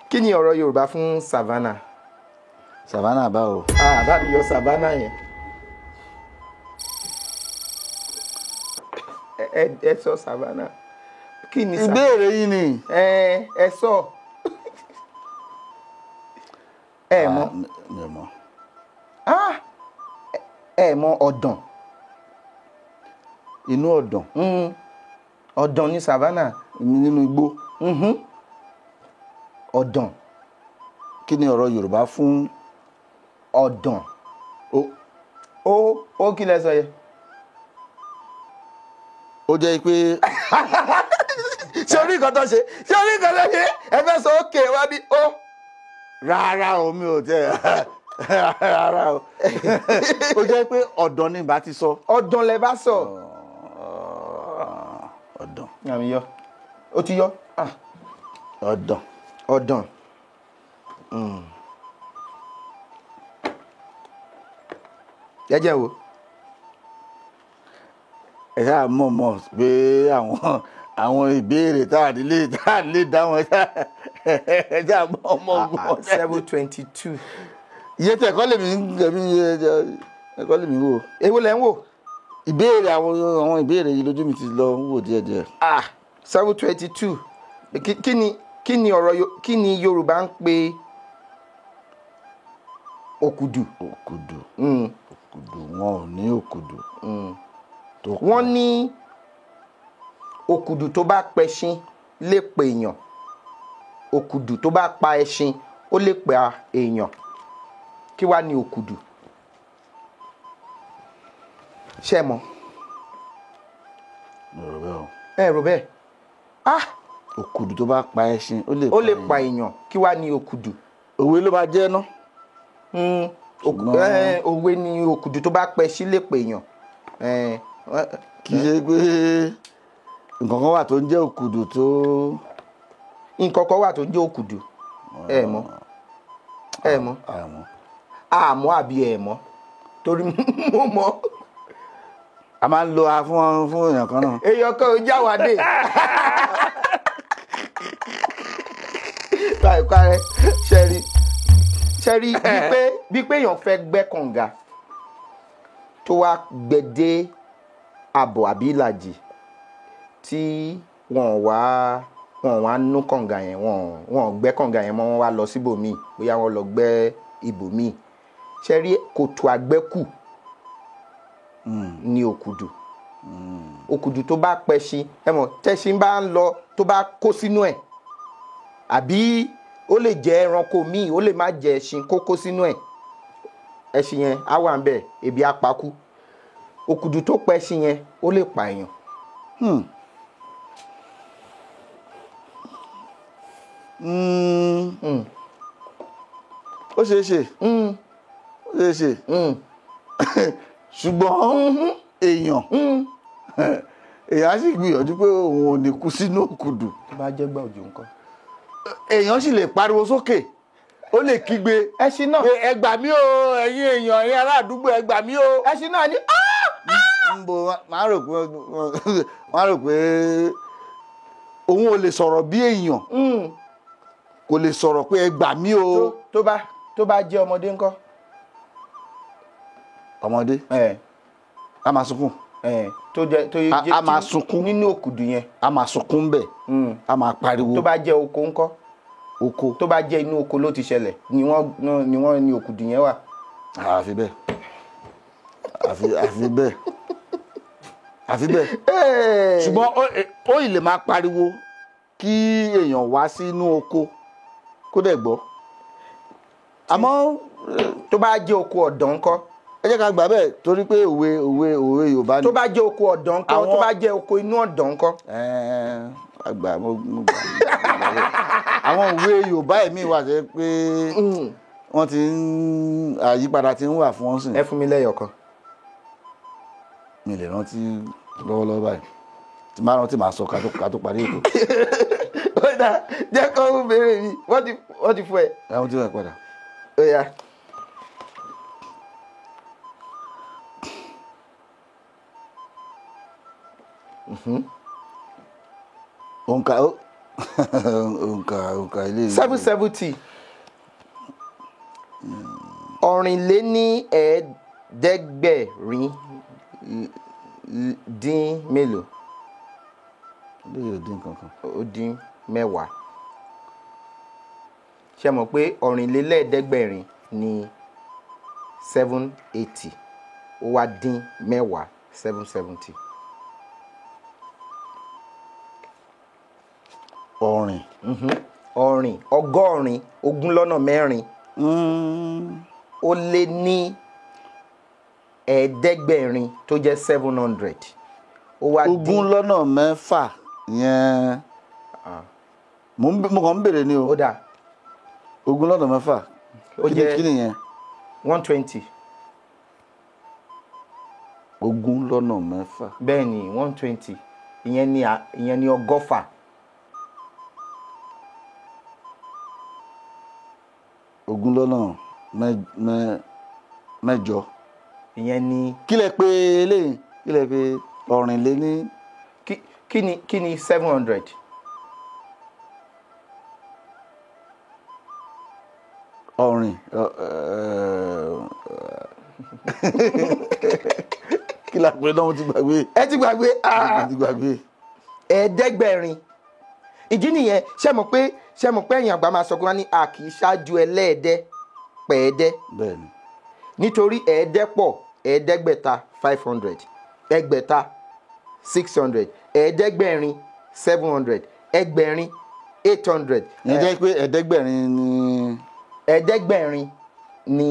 Speaker 4: kí ni ọ̀rọ̀ Yorùbá fún savannah.
Speaker 5: savannah báwo.
Speaker 4: bá mi yọ savannah yẹn. ẹ sọ savannah. kí ni savannah.
Speaker 5: ìbéèrè yìí ni.
Speaker 4: ẹ sọ. ẹ mọ̀.
Speaker 5: mi ò mọ̀.
Speaker 4: ẹ mọ ọ̀dàn.
Speaker 5: inú ọ̀dàn
Speaker 4: Ọ̀dàn ní savannah.
Speaker 5: nínú igbó.
Speaker 4: Ọ̀dàn.
Speaker 5: Kí ni ọ̀rọ̀ Yorùbá fún
Speaker 4: Ọ̀dàn. Ó kí lẹ sọ yẹ.
Speaker 5: ó jẹ́ pé
Speaker 4: ṣé orí nǹkan tó ṣe ẹ fẹ́ sọ òkè wá bí ó.
Speaker 5: rárá o mi ò tẹ́ rárá o ó jẹ́ pé ọ̀dàn ni bá ti sọ.
Speaker 4: Ọ̀dàn lẹ bá sọ.
Speaker 5: ọ̀dàn.
Speaker 4: àmì yọ ó ti yọ.
Speaker 5: ọ̀dàn.
Speaker 4: Ọ̀dàn. jẹ́jẹ́ wo.
Speaker 5: ẹ ṣáà mọ̀ pé àwọn ìbéèrè tá à lè dá wọn ẹ ṣáà mọ̀.
Speaker 4: 722.
Speaker 5: iye tẹ̀ kọ́ lèmi wò.
Speaker 4: èwo lẹ ń wò.
Speaker 5: ìbéèrè àwọn ìbéèrè yìí lójú mi ti lọ ń wò díẹ̀díẹ̀.
Speaker 4: 722. kí ni ọ̀rọ̀ kí ni Yorùbá ń pè òkùdù.
Speaker 5: òkùdù. òkùdù wọn ò ní òkùdù.
Speaker 4: wọ́n ní òkùdù tó bá pẹṣin lè pa èèyàn. òkùdù tó bá pa ẹṣin ó lè pa èèyàn. kí wá ní òkùdù. ṣé mọ̀. ẹ rò bẹ́ẹ̀.
Speaker 5: òkùdù tó bá pa ẹṣin ó lè
Speaker 4: pa èèyàn. kí wá ní òkùdù.
Speaker 5: òwe ló bá jẹ́ ná.
Speaker 4: òwe ni òkùdù tó bá pẹṣin lè pa èèyàn.
Speaker 5: kì í ṣe pé nǹkan kan wà tó ń jẹ́ òkùdù tó.
Speaker 4: nǹkan kan wà tó ń jẹ́ òkùdù. ẹ mọ̀. àmọ́ àbí ẹ mọ̀ torí mo mọ̀.
Speaker 5: a máa ń lo fún èèyàn kan náà.
Speaker 4: èèyàn kan ò jáwádé. báyìí rẹ ṣẹ́rí bí pé èèyàn fẹ́ gbẹ́ kànga tó wá gbẹ̀dé àbọ̀ àbí ìlàjì tí wọ́n wá nú kànga yẹn wọ́n gbẹ́ kànga yẹn mọ́ wọ́n wá lọ síbòmíì bóyá wọ́n lọ gbẹ́ ibòmíì ṣẹ́rí kòtò àgbẹ́kù ní òkùdù. òkùdù tó bá pẹṣin ẹ mọ̀ tẹṣin bá ń lọ tó bá kó sínú ẹ̀ àbí ó lè jẹ ẹranko míì ó lè má jẹ ẹṣin kó kó sínú ẹ̀ ẹṣin yẹn á wà ń bẹ̀ ebi á pa kú. òkùdù tó pẹṣin yẹn ó lè pa èèyàn.
Speaker 5: ó ṣeé ṣe. ṣùgbọ́n èèyàn á sì gbìyànjú pé òun ò ní kú sínú òkùdù.
Speaker 4: tó bá jẹ́ gbà òjò nǹkan.
Speaker 5: èèyàn sì lè pariwo sókè ó lè kígbe
Speaker 4: ẹṣin náà
Speaker 5: pé ẹ gbà mí o ẹ̀yin èèyàn ẹ̀yin ará àdúgbò ẹ gbà mí o.
Speaker 4: ẹṣin náà ní.
Speaker 5: ń bo máa rò pé òun ò lè sọ̀rọ̀ bí èèyàn kò lè sọ̀rọ̀ pé ẹ gbà mí o.
Speaker 4: tó bá jẹ́ ọmọdé ńkọ́.
Speaker 5: ọmọdé a máa sunkún.
Speaker 4: a
Speaker 5: máa sunkún
Speaker 4: nínú òkùdù yẹn.
Speaker 5: a máa sunkún bẹ́ẹ̀ a máa pariwo.
Speaker 4: tó bá jẹ́ oko ńkọ́.
Speaker 5: oko.
Speaker 4: tó bá jẹ́ inú oko ló ti ṣẹlẹ̀ ni wọ́n ní òkùdù yẹn wà.
Speaker 5: àfi bẹ́ẹ̀ àfi bẹ́ẹ̀ ṣùgbọ́n ó ì lè máa pariwo kí èèyàn wá sínú oko kó dẹ̀ gbọ́. àmọ́
Speaker 4: tó bá jẹ́ oko ọ̀dàn ńkọ́.
Speaker 5: ẹ jẹ́ ká gbà bẹ́ẹ̀ torí pé òwe Yorùbá ni.
Speaker 4: tó bá jẹ́ oko ọ̀dàn ńkọ́ tó bá jẹ́ oko inú ọ̀dàn ńkọ́.
Speaker 5: àgbà mo gbà àwọn òwe Yorùbá ẹ̀mí wà jẹ́ pé wọ́n ti ń àyípadà ti ń wà fún wọn sìn.
Speaker 4: ẹ fún mi lẹ́yọ̀ kan.
Speaker 5: mi lè rántí lọ́wọ́lọ́wọ́ báyìí tí máa rántí máa sọ ká tó parí ètò.
Speaker 4: ó dà jẹ́ kó ń béèrè mi wọ́n ti fún ẹ.
Speaker 5: àwọn tí wọ́n padà.
Speaker 4: ó yá.
Speaker 5: òǹkà ilé ìwé.
Speaker 4: 770 ọ̀rìnléníẹ̀ẹ́dẹ́gbẹ̀rin dín mélòó.
Speaker 5: léyìí ò dín kankan.
Speaker 4: ó dín mẹ́wàá. ṣé mọ̀ pé ọ̀rìnlélẹ́ẹ̀ẹ́dẹ́gbẹ̀rin ní 780 ó wá dín mẹ́wàá 770.
Speaker 5: ọ̀rìn.
Speaker 4: ọ̀rìn ọgọ́rin ogún lọ́nà mẹ́rin ó lé ní ẹ̀ẹ́dẹ́gbẹ̀rin tó jẹ́ 700. ó wá dín
Speaker 5: ogún lọ́nà mẹ́fà yẹn mo kàn ń bèrè ni o.
Speaker 4: ó dà
Speaker 5: ogún lọ́nà mẹ́fà
Speaker 4: ó jẹ́
Speaker 5: kí ni yẹn.
Speaker 4: 120.
Speaker 5: ogún lọ́nà mẹ́fà.
Speaker 4: bẹ́ẹ̀ ni 120 ìyẹn ni ọgọ́fà.
Speaker 5: ogún lọ́nà mẹ́jọ.
Speaker 4: ìyẹn ni
Speaker 5: kí lẹ pé eléyìí kí lẹ pé ọ̀rìn lé ní.
Speaker 4: kí ni 700.
Speaker 5: ọ̀rìn kí la pè náà mo ti gbàgbé.
Speaker 4: ẹ ti gbàgbé
Speaker 5: mo ti gbàgbé.
Speaker 4: ẹ̀ẹ́dẹ́gbẹ̀rin. ìdí nìyẹn ṣé mọ̀ pé ẹ̀yìn àgbà máa sọ pé wọ́n ní a kì í ṣáájú ẹlẹ́ẹ̀dẹ́ pẹ̀ẹ́dẹ́
Speaker 5: bẹ́ẹ̀ni.
Speaker 4: nítorí ẹ̀ẹ́dẹ́pọ̀ ẹ̀ẹ́dẹ́gbẹ̀ta 500 ẹgbẹ̀ta 600 ẹ̀ẹ́dẹ́gbẹ̀rin 700 ẹgbẹ̀rin 800.
Speaker 5: ìyẹn jẹ́ pé ẹ̀ẹ́dẹ́gbẹ̀rin ni.
Speaker 4: ẹ̀ẹ́dẹ́gbẹ̀rin ní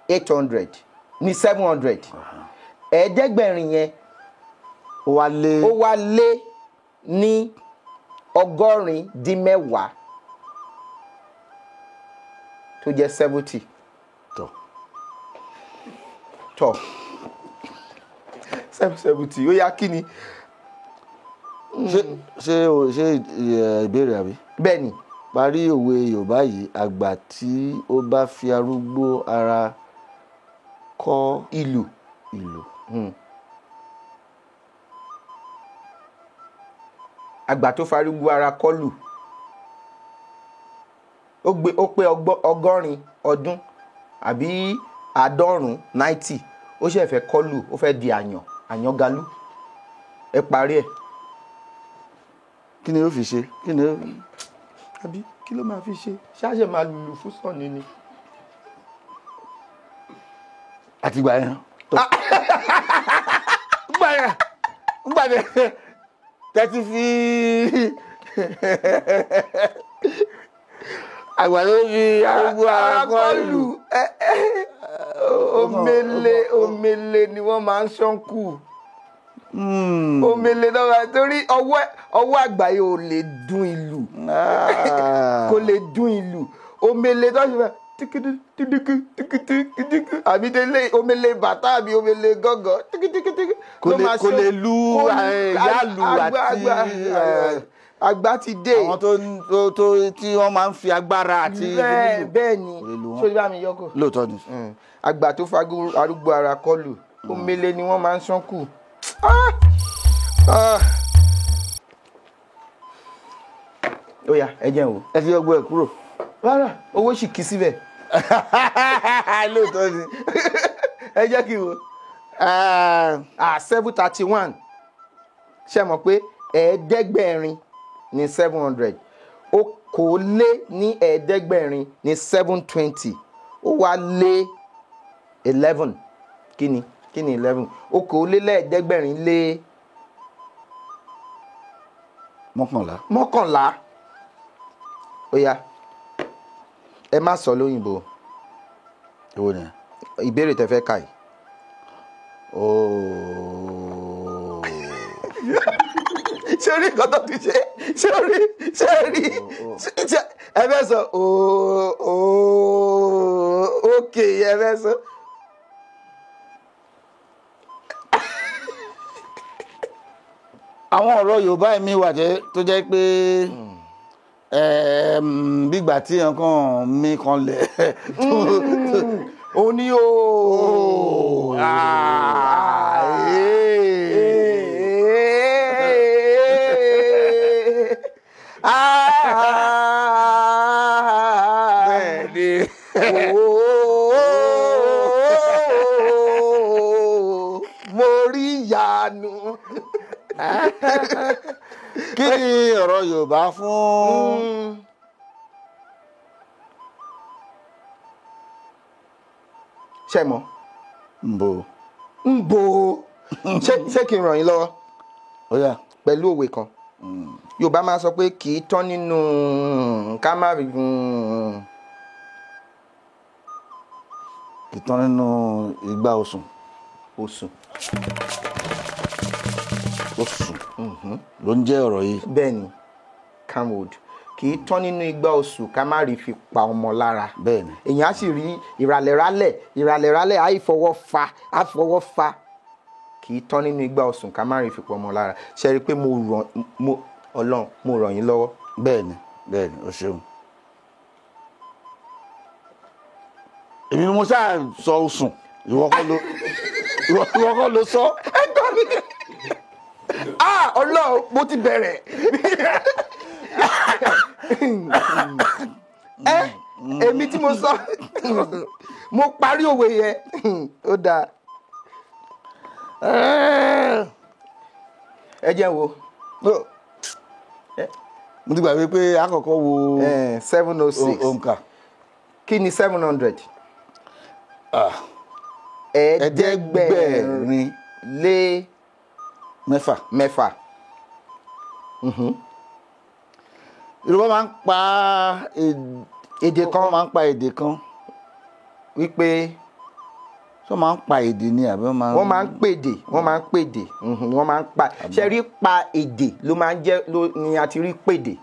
Speaker 4: 800 ní 700 ẹ̀ẹ́dẹ́gbẹ̀rin yẹn
Speaker 5: ó
Speaker 4: wá lé ní ọgọ́rin dín mẹ́wàá tó jẹ́ 70. tọ́ 770 ó yá kí ni.
Speaker 5: ṣé ìbéèrè àbí.
Speaker 4: bẹ́ẹ̀ ni.
Speaker 5: parí òwe Yorùbá yìí àgbà tí ó bá fi arúgbó ara kọ́
Speaker 4: ìlù. àgbà tó farúgbó ara kọlù ó pé ọgọ́rin ọdún àbí àádọ́rùn 90 ó ṣe fẹ́ kọlù ó fẹ́ di àyàngalú ẹ parí ẹ̀.
Speaker 5: kí ni ó fi ṣe kí ni ó.
Speaker 4: àbí kí ló máa fi ṣe ṣáṣẹ máa lùlù fún sọ̀ni ni.
Speaker 5: àtìgbà yẹn. ngbà yẹn tẹ́tí fi àgbà tó fi arúgbó akọ́lù. omele ni wọ́n máa ń ṣánkù. omele náà torí ọwọ́ àgbà yìí ò lè dún ìlù kò lè dún ìlù. omele tó ṣe fẹ́ tíkítíkítíkítíkítíkí àbí délé omele bàtà àbí omele gángan tíkítíkítíkí kò lè lu yálù àti
Speaker 4: àgbà ti dé.
Speaker 5: àwọn tó tí wọ́n máa ń fi agbára àti
Speaker 4: bẹ́ẹ̀ ni sórí bá mi yọkọ.
Speaker 5: lóòótọ́ ni.
Speaker 4: àgbà tó fagbó arúgbó ara kọlù omele ni wọ́n máa ń ṣánkù. ó yá ẹ jẹun o.
Speaker 5: ẹ fi ọgbọ́n ẹ kúrò.
Speaker 4: rárá owó sì kí síbẹ̀.
Speaker 5: lóòótọ́ ni.
Speaker 4: ẹ jẹ́ kí n wo. 731 ṣe mọ̀ pé ẹ̀ẹ́dẹ́gbẹ̀rin ní 700 okòólé ní ẹ̀ẹ́dẹ́gbẹ̀rin ní 720 ó wá lé 11 kí ni 11 okòólé lẹ́ẹ̀ẹ́dẹ́gbẹ̀rin lé mọ́kànlá ó yá ẹ má sọ lóyìnbó.
Speaker 5: èwo ni.
Speaker 4: ìbéèrè tẹ́ fẹ́ kà yìí. ṣé orí nǹkan tó ti ṣe ṣé rí ẹ fẹ́ sọ ókè ẹ fẹ́ sọ.
Speaker 5: àwọn ọ̀rọ̀ Yorùbá mi wà tó jẹ́ pé bígbà tí nǹkan mi kan lẹ̀.
Speaker 4: ó ní o.
Speaker 5: bẹ́ẹ̀ni.
Speaker 4: mo rí ìyanu.
Speaker 5: kí ni ọ̀rọ̀ Yorùbá fún.
Speaker 4: ṣé mọ̀.
Speaker 5: ń bo.
Speaker 4: ń bo ṣé kí n ràn yín lọ́wọ́
Speaker 5: ó yá.
Speaker 4: pẹ̀lú òwe kan Yorùbá máa sọ pé kì í tán nínú ká má rí
Speaker 5: ìtàn nínú ìgbà osùn.
Speaker 4: osùn.
Speaker 5: Osùn ló ń jẹ́ ọ̀rọ̀ yìí.
Speaker 4: bẹ́ẹ̀ ni camwood kì í tán nínú igbá oṣù ká má rí fi pa ọmọ lára.
Speaker 5: bẹ́ẹ̀ ni.
Speaker 4: èèyàn á sì rí ìràlẹ̀rálẹ̀ àìfọwọ́ fa kì í tán nínú igbá oṣù ká má rí fi pa ọmọ lára. ṣe rí i pé Ọlọ́run mo ràn yín lọ́wọ́.
Speaker 5: bẹ́ẹ̀ ni o ṣeun. èmi ni mo ṣáà sọ osùn ìwọ kọ́ ló sọ.
Speaker 4: Ọlọ́run mo ti bẹ̀rẹ̀. Èmi tí mo sọ mo parí òwe yẹn ó dáa. ẹ jẹ́ wo.
Speaker 5: mo ti gbàgbé pé àkọ́kọ́ wo
Speaker 4: 706
Speaker 5: òǹkà.
Speaker 4: kí ni 700.
Speaker 5: ẹ̀ẹ́dẹ́gbẹ̀rin
Speaker 4: lé mẹ́fà.
Speaker 5: Yorùbá máa ń pa
Speaker 4: èdè kan.
Speaker 5: máa ń pa èdè kan
Speaker 4: wípé
Speaker 5: tó máa ń pa èdè ni àbí wọ́n máa ń
Speaker 4: pèdè. wọ́n máa ń pa ṣe rí pa èdè ló máa ń jẹ́ ni a ti rí pèdè.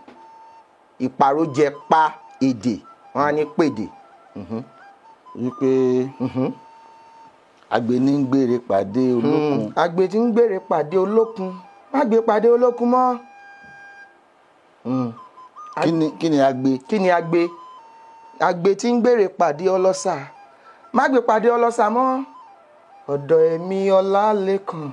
Speaker 4: ìpàrójẹ pa èdè wọ́n á ní pèdè.
Speaker 5: wípé àgbẹ̀ ní ń gbére pàdé olókun.
Speaker 4: àgbẹ̀ tí ń gbére pàdé olókun má gbé pàdé olókun mọ́.
Speaker 5: kí ni àgbẹ̀.
Speaker 4: àgbẹ̀ tí ń gbére pàdé ọlọ́ṣà má gbé pàdé ọlọ́ṣà mọ́. ọ̀dọ̀ èmi Ọlálékan.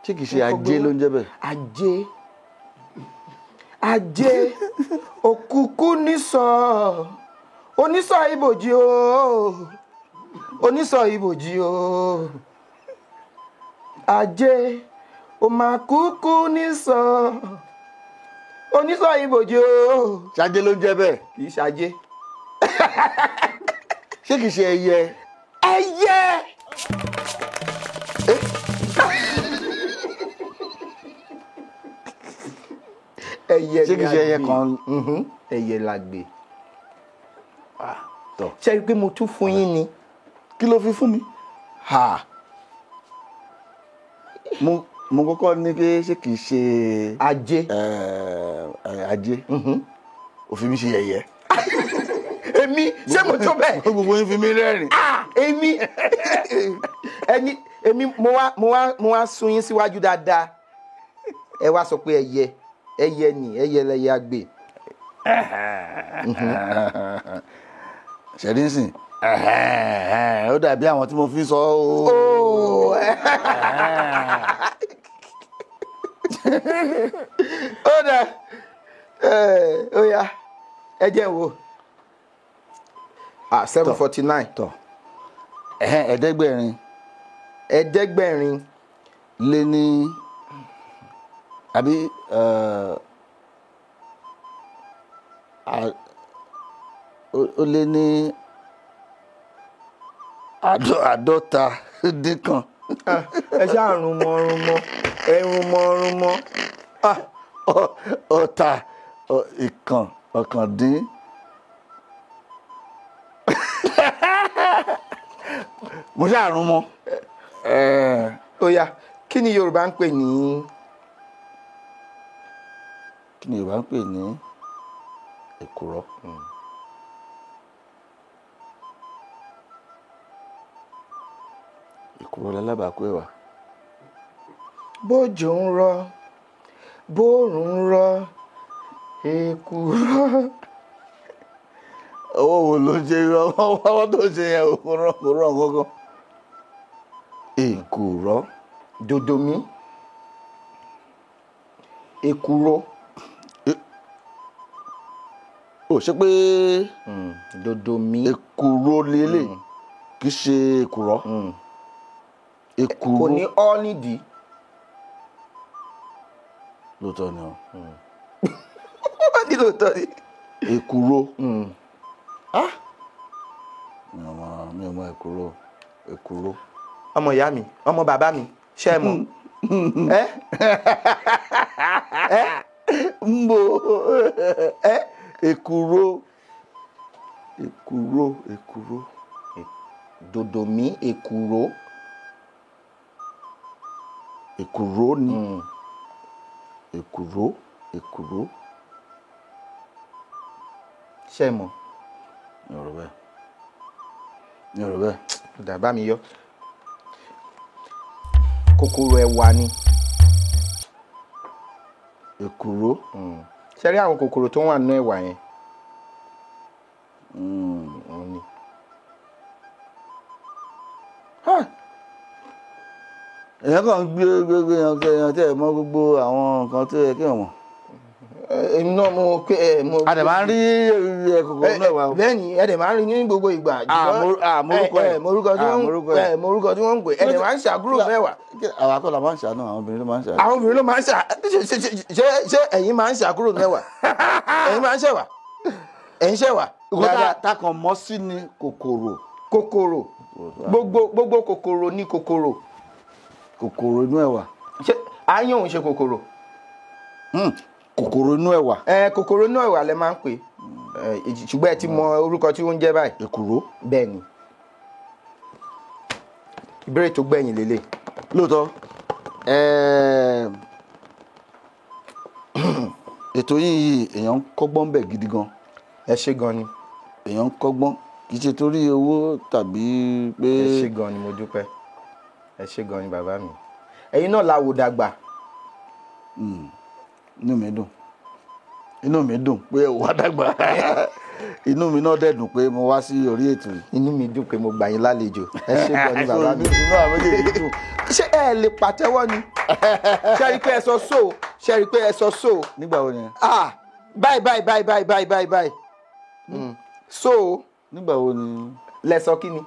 Speaker 5: ṣé kìí ṣe ajé ló ń jẹ́ bẹ́ẹ̀.
Speaker 4: ajé òkùnkùn onísọ̀ ibòjì o ajé o máa kúkú onísọ̀ ibòjì o.
Speaker 5: ṣáájé ló ń jẹ́ bẹ́ẹ̀.
Speaker 4: kì í ṣáájé.
Speaker 5: ṣé kìí ṣe ẹyẹ.
Speaker 4: ẹyẹ
Speaker 5: ṣé kìí ṣe ẹyẹ kan.
Speaker 4: ẹyẹ la gbé.
Speaker 5: tọ.
Speaker 4: ṣe rí i pé mo tún fún yín ni.
Speaker 5: kí ló fi fún mi. mo kọ́kọ́ ní pé ṣé kìí ṣe.
Speaker 4: ajé.
Speaker 5: ajé. òfin mi ṣe yẹ̀yẹ́.
Speaker 4: èmi ṣé mo tó bẹ́ẹ̀.
Speaker 5: gbogbo yín fi mí rẹ́rìn.
Speaker 4: èmi mo wá sún yín síwájú dáadáa. ẹ wá sọ pé ẹyẹ lẹyẹ àgbè.
Speaker 5: ṣẹ̀dínsìn ó dàbí àwọn tí mo fi sọ
Speaker 4: ó dà ó yá ẹ jẹ́ wo 749
Speaker 5: tọ ẹ̀ẹ́dẹ́gbẹ̀rin lé ní àbí ó lé ní àádọ́ta dín kan.
Speaker 4: ẹ ṣáà rúnmọ́
Speaker 5: ọ̀tà ọ̀kàndín. mo ṣáà rúnmọ́.
Speaker 4: ó yá kí ni Yorùbá ń pè ní.
Speaker 5: èkùrọ́. èkùrọ́ lálábàákú ẹ̀wà.
Speaker 4: bójò ń rọ̀ bóòrùn ń rọ̀ èkùrọ́.
Speaker 5: owó wo ló ṣe ọwọ́ tó ṣe yẹn kò rọ̀ kankan. èkùrọ́.
Speaker 4: dòdòmí èkùrọ́.
Speaker 5: ó ṣe pé
Speaker 4: dòdòmí
Speaker 5: èkùrọ́ lélẹ̀ kì í ṣe èkùrọ́. èkùrọ́
Speaker 4: kò ní ọ́ nídìí.
Speaker 5: lóòótọ́ ni
Speaker 4: ó ní lóòótọ́ ni.
Speaker 5: èkùrọ́ mi ò mọ èkúrò.
Speaker 4: ọmọ ìyá mi ọmọ bàbá mi ṣé ẹ mọ̀
Speaker 5: ń bo èkúrò
Speaker 4: dòdòmí èkúrò
Speaker 5: ni èkúrò
Speaker 4: ṣé ẹ mọ̀
Speaker 5: ní ọ̀rọ̀ bẹ́ẹ̀
Speaker 4: dàbá mi yọ kòkòrò ẹ̀wà ni
Speaker 5: èkúrò
Speaker 4: ṣe rí àwọn kòkòrò tó wà nínú ẹ̀wà yẹn òun ni
Speaker 5: èèyàn kàn ń gbé èèyàn tẹ́ ẹ̀ mọ̀ gbogbo àwọn nǹkan tó yẹ kí wọ́n mọ̀.
Speaker 4: èmi náà mo pé
Speaker 5: a dẹ̀ máa ń rí kòkòrò náà wà.
Speaker 4: bẹ́ẹ̀ni ẹ dẹ̀ máa ń rí ní gbogbo ìgbà. morúkọ tí wọ́n ń pè ẹ dẹ̀ máa ń ṣàkúrò mẹ́wàá.
Speaker 5: àwọn akọ́là máa ń ṣàánú àwọn obìnrin ló máa ń ṣàánú.
Speaker 4: àwọn obìnrin ló máa ń ṣà ṣé ẹ̀yin máa ń ṣàkúrò mẹ́wàá ẹ̀yin máa ń ṣẹ̀wà ẹ̀yin ṣẹ̀wà.
Speaker 5: ìkọ́ta takàn mọ́ sí ni kòkòrò
Speaker 4: gbogbo kòkòrò ní kòkòrò
Speaker 5: inú ẹ̀wà.
Speaker 4: ṣé aáyán òun ṣe kòkòrò.
Speaker 5: kòkòrò inú ẹ̀wà.
Speaker 4: kòkòrò inú ẹ̀wà lẹ máa ń pè ṣùgbọ́n ẹ ti mọ orúkọ tí ó ń jẹ́ báyìí.
Speaker 5: èkúrò.
Speaker 4: bẹ́ẹ̀ ni ìbéèrè tó gbẹ̀yìn lélẹ̀.
Speaker 5: lóòótọ́ ètò yìí èèyàn ń kọ́gbọ́n bẹ̀ gidi gan.
Speaker 4: ẹ ṣé gan ni.
Speaker 5: èèyàn ń kọ́gbọ́n kì í ṣe torí owó tàbí pé.
Speaker 4: ẹ ṣé gan ni mo dúpẹ́ ẹ ṣé gan ni bàbá mi ẹ̀yin náà la wò dàgbà.
Speaker 5: inú mi dùn pé ó wá dàgbà inú mi náà dẹ̀ dùn pé mo wá sí orí ètò yìí.
Speaker 4: inú mi dùn pé mo gbà yín lálejò ẹ ṣé gan ni bàbá mi.
Speaker 5: inú àwọn méjèèjì dùn.
Speaker 4: ṣé ẹ lè pàtẹ́wọ́ ni ṣe rí pé ẹ sọ so
Speaker 5: nígbà wo ni.
Speaker 4: báyìí so.
Speaker 5: nígbà wo ni.
Speaker 4: lẹ sọ kí ni.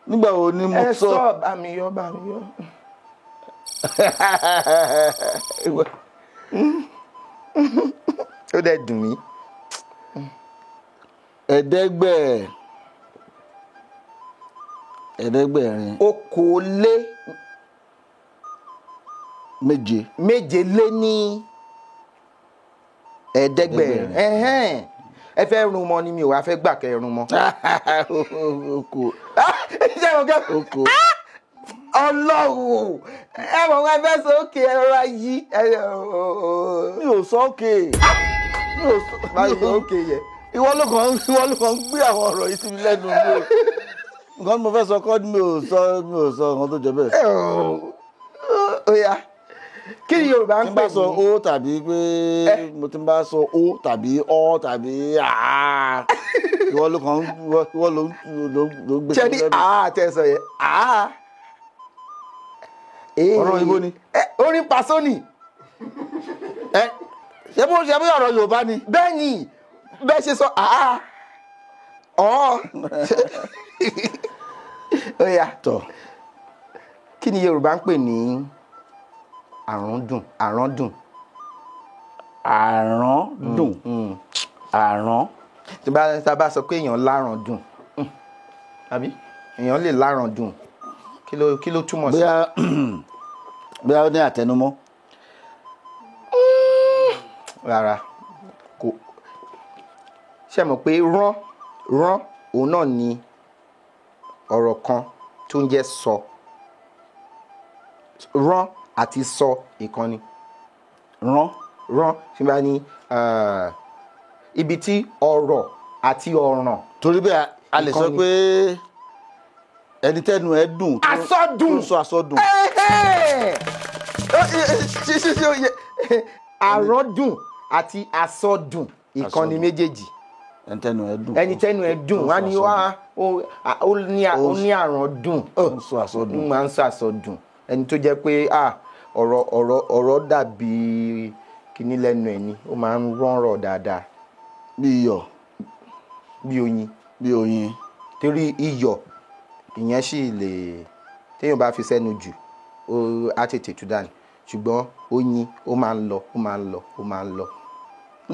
Speaker 5: nígbà wo ni mo sọ.
Speaker 4: ẹ sọ bá mi yọ. ó dẹ̀ dùn mí.
Speaker 5: ẹ̀ẹ́dẹ́gbẹ̀rin.
Speaker 4: méje lé ní ẹ̀ẹ́dẹ́gbẹ̀rin. ẹ fẹ́ rún mọ́ ni mi ò wá fẹ́ gbà kẹ́ rún mọ́.
Speaker 5: oko.
Speaker 4: Ọlọ́run ẹ mọ̀ wọ́n fẹ́ sọ òkè ẹ̀rọ ayí.
Speaker 5: mi ò sọ òkè.
Speaker 4: báyìí òkè yẹ.
Speaker 5: ìwọ ló kàn ń gbé àwọn ọ̀rọ̀ yìí sí mi lẹ́nu mi o. nǹkan tí mo fẹ́ sọ kọ́ ni mi ò sọ nǹkan tó jẹ bẹ́ẹ̀.
Speaker 4: ó yá kí ni Yorùbá ń pè ní.
Speaker 5: tí n bá sọ ó tàbí pé mo ti bá sọ ó tàbí ọ tàbí ìwọ ló gbé
Speaker 4: ṣé ní àtẹ̀sọ̀ yẹn
Speaker 5: ọ̀rọ̀ òyìnbó ni.
Speaker 4: orin Paso ni.
Speaker 5: ṣé bó ṣe bí ọ̀rọ̀ Yorùbá ni.
Speaker 4: bẹ́ẹ̀ ni bẹ́ẹ̀ ṣe sọ ó yá
Speaker 5: tọ̀.
Speaker 4: kí ni Yorùbá ń pè ní àrọ́ndùn.
Speaker 5: àrán.
Speaker 4: tí a bá sọ pé èèyàn láràndùn àbí èèyàn lè láràndùn kí ló túmọ̀ sí.
Speaker 5: bóyá ó ní àtẹnumọ́.
Speaker 4: rárá kò ṣe mọ̀ pé rán òun náà ni ọ̀rọ̀ kan tó ń jẹ́ sọ rán àti sọ ìkànnì. rán tí bá ní ibi tí ọ̀rọ̀ àti ọ̀ràn.
Speaker 5: torí bẹ́ẹ̀ a lè sọ pé ẹni tẹ́nu ẹ dùn.
Speaker 4: asọ́dùn.
Speaker 5: tó sọ asọ́dùn.
Speaker 4: àrọ́dùn àti asọ́dùn ìkànnì méjèèjì.
Speaker 5: ẹni tẹ́nu ẹ dùn.
Speaker 4: ẹni tẹ́nu ẹ dùn wá ní wá ó ní àrọ́dùn.
Speaker 5: ó ń sọ asọ́dùn.
Speaker 4: ó máa ń sọ asọ́dùn. ẹni tó jẹ́ pé ọ̀rọ̀ dàbí kíní lẹ́nu ẹ̀ ni ó máa ń rọ̀rọ̀ dáadáa.
Speaker 5: bí iyọ̀.
Speaker 4: bí oyin. torí iyọ̀ ìyẹn sì lè téèyàn bá fi sẹ́nu jù á tètè tú dànù ṣùgbọ́n oyin ó máa ń lọ.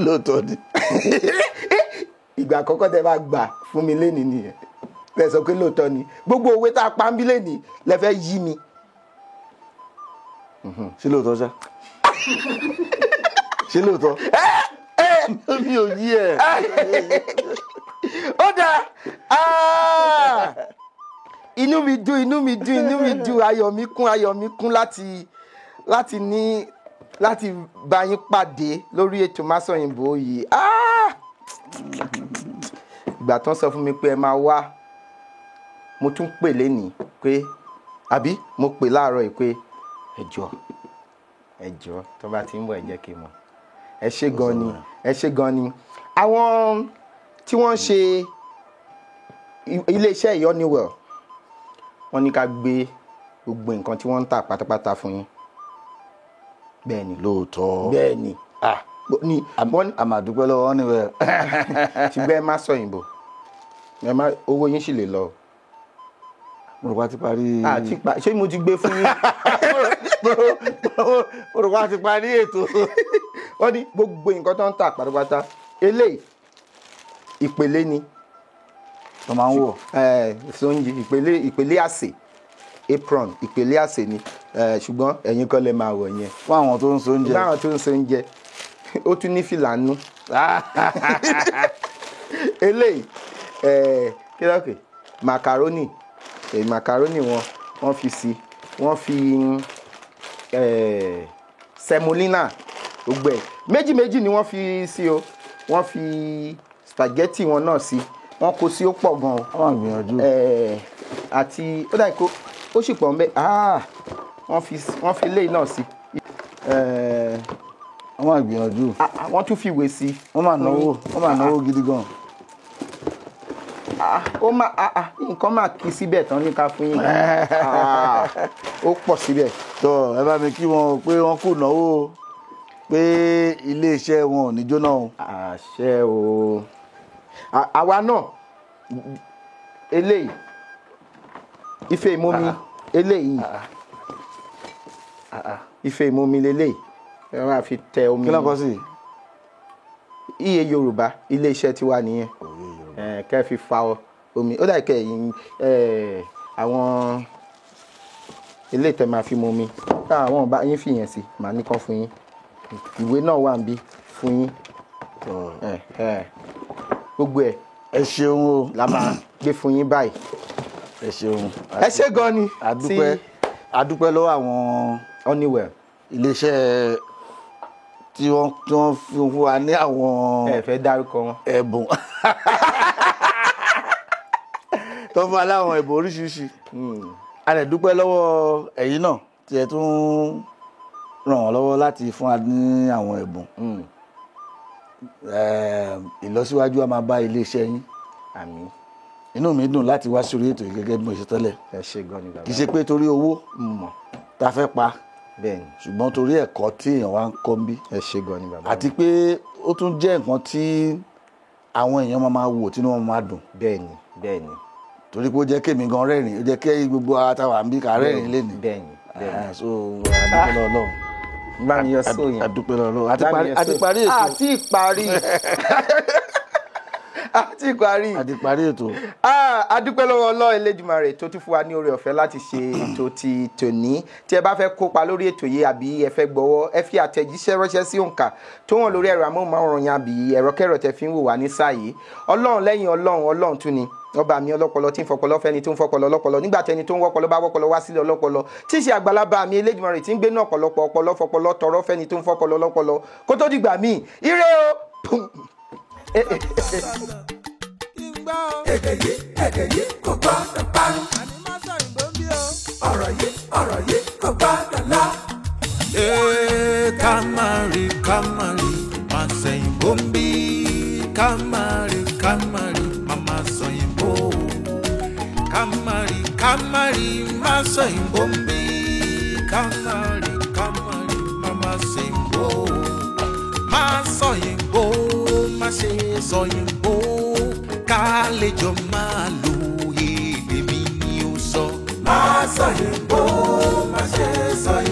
Speaker 5: lóòótọ́ ni.
Speaker 4: ìgbà àkọ́kọ́ tẹ bá gbà fún mi lénìí nìyẹn lẹ sọ pé lóòótọ́ ni gbogbo òwe tá a pa ń bí lénìí lẹ fẹ́ yí mi.
Speaker 5: ṣé lóòótọ́ ṣá ṣé lóòótọ́ mi ò yí ẹ.
Speaker 4: ó dáa inú mi dùn ayọ̀ mi kún láti bá yín pàdé lórí ètò Má Sọ̀yìnbó yìí. Ìgbà tán sọ fún mi pé ẹ máa wá mo tún pè lénìí pé àbí mo pè láàárọ̀ yìí pé ẹjọ́ tó bá ti ń bọ̀ ẹ jẹ́ kí n mọ̀. Ẹ ṣé gan ni àwọn tí wọ́n ṣe iléeṣẹ́ Honeywell wọ́n ní ká gbé gbogbo nǹkan tí wọ́n ń tà pátápátá fún yín. Bẹ́ẹ̀ ni
Speaker 5: lóòótọ́
Speaker 4: bẹ́ẹ̀ ni ni
Speaker 5: àmàdúpẹ́ lọ́wọ́ Honeywell.
Speaker 4: ṣùgbọ́n ẹ má Sọ̀yìnbó owó yín sì lè lọ.
Speaker 5: mo rò wá ti parí.
Speaker 4: ṣé mo ti gbé fún yín.
Speaker 5: mo rò wá ti parí ètò.
Speaker 4: wọ́n ní gbogbo nǹkan tó ń tà pátápátá eléyìí ìpele ni.
Speaker 5: tó máa ń wọ̀.
Speaker 4: sóúnjẹ ìpele àsè apron ìpele àsè ni ṣùgbọ́n ẹ̀yin kọ́ lẹ máa wọ̀ yẹn.
Speaker 5: fún àwọn tó ń so oúnjẹ.
Speaker 4: fún àwọn tó ń so oúnjẹ ó tún ní fìlà nú. eléyìí kí ló kè macaroni wọ́n fi sí wọ́n fi semolina gbogbo ẹ̀ méjì ni wọ́n fi sí o wọ́n fi spaghetti wọn náà sí wọ́n kó sí ó pọ̀ gan o.
Speaker 5: wọ́n gbìyànjú.
Speaker 4: àti ó dà kó ó sì pọ̀ ń bẹ́ wọ́n fi léyìí náà sí.
Speaker 5: wọ́n gbìyànjú.
Speaker 4: wọ́n tún fi ìwé sí.
Speaker 5: wọ́n máa náwó gidi gan.
Speaker 4: nǹkan máa kí síbẹ̀ tán ní ká fún yín. ó pọ̀ síbẹ̀.
Speaker 5: tó ẹ bá mi kí wọn pé wọ́n kù náwó pé iléeṣẹ́ wọn ò ní jóná o.
Speaker 4: àṣẹ o àwa náà eléyìí ife ìmọ̀mi eléyìí ife ìmọ̀mi leléyìí ẹ máa fi tẹ omi.
Speaker 5: kí ló ń kọ sí.
Speaker 4: iye Yorùbá iléeṣẹ́ tiwa nìyẹn kẹ́ fi fa omi ó dà kẹ́ àwọn ilé ìtẹ́ máa fi mọ omi àwọn ọba yín fìyẹn sí màá ní kán fún yín ìwé náà wà níbí fún yín gbogbo ẹ̀
Speaker 5: ẹ ṣeun o
Speaker 4: la máa gbé fún yín báyìí.
Speaker 5: ẹ ṣeun.
Speaker 4: ẹ ṣé gan ni.
Speaker 5: adúpẹ́ lọ́wọ́ àwọn
Speaker 4: Honeywell
Speaker 5: iléeṣẹ́ tí wọ́n fún wa ní àwọn.
Speaker 4: ẹ fẹ́ dárúkọ wọn.
Speaker 5: ẹ̀bùn tó fún wa láwọn ẹ̀bùn oríṣiríṣi. a lè dúpẹ́ lọ́wọ́ ẹ̀yin náà tí ẹ tún ràn wọ́n lọ́wọ́ láti fún wa ní àwọn ẹ̀bùn. ìlọsíwájú a máa bá iléeṣẹ́ yín.
Speaker 4: àmín.
Speaker 5: inú mi dùn láti wá sórí ètò yìí gẹ́gẹ́ bí mo ṣe tẹ́lẹ̀.
Speaker 4: ẹ ṣé gan ni bàbá.
Speaker 5: kì í ṣe pé torí owó ta fẹ́ pa
Speaker 4: bẹ́ẹ̀ni
Speaker 5: ṣùgbọ́n torí ẹ̀kọ́ tí èèyàn wá ń kọ́ ń bí.
Speaker 4: ẹ ṣé gan ni bàbá.
Speaker 5: àti pé ó tún jẹ́ nǹkan tí àwọn èèyàn máa wò tí wọ́n máa dùn.
Speaker 4: bẹ́ẹ̀ni.
Speaker 5: torí pé ó jẹ́ kémi gan rẹ́rìn ó jẹ́ kí gbogbo ara táwa ń bí ká rẹ́rìn lẹ́nu.
Speaker 4: bẹ́ẹ̀ni.
Speaker 5: so adúpẹ́ lọ́wọ́ Ọlọ́run.
Speaker 4: bá mi yọ sóyìn.
Speaker 5: adúpẹ́ lọ́wọ́ Ọlọ́run àti parí ètò. àti parí ètò.
Speaker 4: adúpẹ́ lọ́wọ́ Ọlọ́run Elédùmarè tó tún fún wa ní oore ọ̀fẹ́ láti ṣe ètò ti tòní. tí ẹ bá fẹ́ kópa lórí ètò yìí àbí ẹ fẹ́ gbọ́wọ́ ẹ fi àtẹ̀jíṣẹ́ ránṣẹ́ sí òǹkà tó wọ́n lórí ẹ̀rọ amóhùnmáwòrán yẹn àbí ẹ̀rọ kẹ́rọ̀ tẹ fi ń wò wá ní sáà yìí. Ọlọ́run lẹ́yìn Ọlọ́run tún ni ọba mi ọlọ́pọlọ tí ń fọpọlọ fẹ́ni tó ń fọpọlọ ọlọ́pọlọ nígbà tẹni tó ń wọ́pọlọ bá wọ́pọlọ wá sílẹ̀ ọlọ́pọlọ tí í ṣe àgbàlagbà mi Elédùmarè tí ń gbé náà ọ̀pọ̀lọpọ̀ ọpọlọ fọpọlọ tọrọ fẹ́ni tó ń fọpọlọ ọlọ́pọlọ kó tó dìgbà míì ire o.
Speaker 1: èdè yìí kò gbọ́dọ̀ parun. ọ̀rọ̀ yìí kò gbọ́dọ̀ lọ.
Speaker 3: Kamari Má Sọ̀yìnbó ń bí Kamari Mama Sọ̀yìnbó. Kamari Má Sọ̀yìnbó ń bí Kamari Mama Sọ̀yìnbó. Má Sọ̀yìnbó má ṣe sọ̀yìnbó kálejò máa lo èdè mi ni ó sọ.
Speaker 1: Má Sọ̀yìnbó má ṣe sọ̀yìnbó.